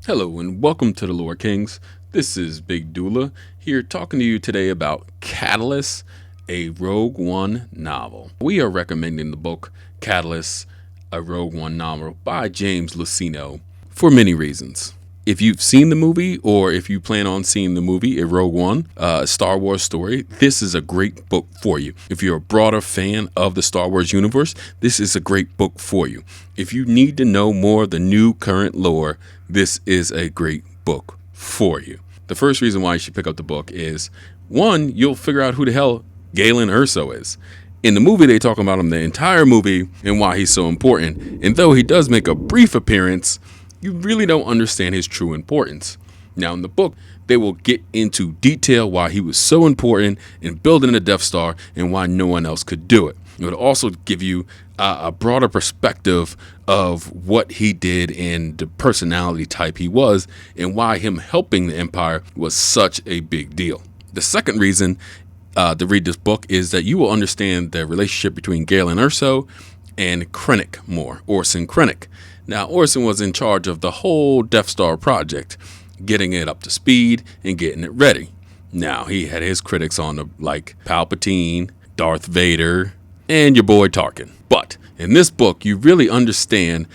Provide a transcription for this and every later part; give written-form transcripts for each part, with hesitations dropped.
Hello and welcome to the Lore Kings. This is Big Dula here talking to you today about Catalyst, a Rogue One novel. We are recommending the book Catalyst, a Rogue One novel by James Luceno for many reasons. If you've seen the movie or if you plan on seeing the movie, a Rogue One, a Star Wars story, this is a great book for you. If you're a broader fan of the Star Wars universe, this is a great book for you. If you need to know more of the new current lore, this is a great book for you. The first reason why you should pick up the book is, one, you'll figure out who the hell Galen Erso is. In the movie, they talk about him the entire movie and why he's so important. And though he does make a brief appearance, you really don't understand his true importance. Now, in the book, they will get into detail why he was so important in building the Death Star and why no one else could do it. It would also give you a broader perspective of what he did and the personality type he was and why him helping the Empire was such a big deal. The second reason to read this book is that you will understand the relationship between Galen Erso and Krennic more, Orson Krennic. Now, Orson was in charge of the whole Death Star project, getting it up to speed and getting it ready. Now, he had his critics on the like Palpatine, Darth Vader, and your boy Tarkin. But in this book, you really understand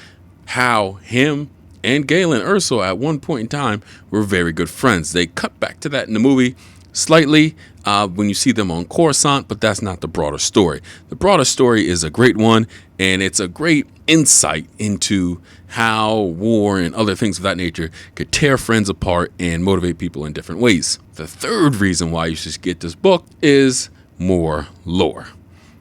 how him and Galen Erso at one point in time were very good friends. They cut back to that in the movie slightly when you see them on Coruscant, but that's not the broader story. The broader story is a great one, and it's a great insight into how war and other things of that nature could tear friends apart and motivate people in different ways. The third reason why you should get this book is more lore.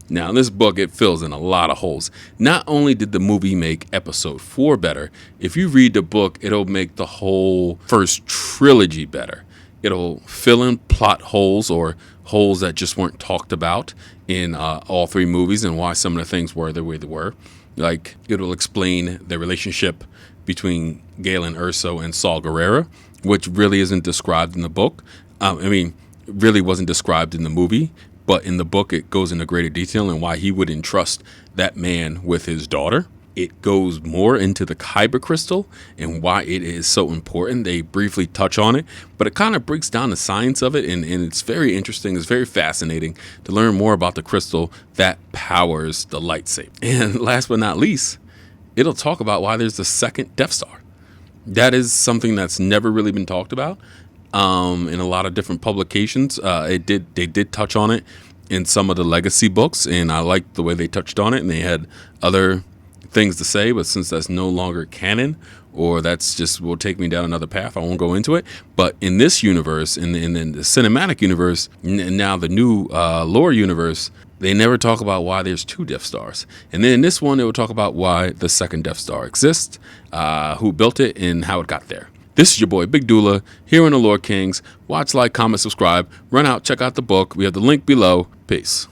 Now, in this book, it fills in a lot of holes. Not only did the movie make episode 4 better, if you read the book, it'll make the whole first trilogy better. It'll fill in plot holes or holes that just weren't talked about in all 3 movies and why some of the things were the way they were. Like, it'll explain the relationship between Galen Erso and Saw Gaurrara, which really isn't described in the book. Really wasn't described in the movie, but in the book it goes into greater detail and why he would entrust that man with his daughter. It goes more into the kyber crystal and why it is so important. They briefly touch on it, but it kind of breaks down the science of it, and it's very interesting. It's very fascinating to learn more about the crystal that powers the lightsaber. And last but not least, it'll talk about why there's a second Death Star. That is something that's never really been talked about in a lot of different publications. They did touch on it in some of the legacy books, and I liked the way they touched on it, and they had other things to say, but since that's no longer canon, or that's just will take me down another path, I won't go into it. But in this universe, in the cinematic universe, and now the new lore universe, they never talk about why there's 2 Death Stars. And then in this one, they will talk about why the second Death Star exists, who built it, and how it got there. This is your boy Big Dula here on the Lore Kings. Watch, like, comment, subscribe. Run out, check out the book. We have the link below. Peace.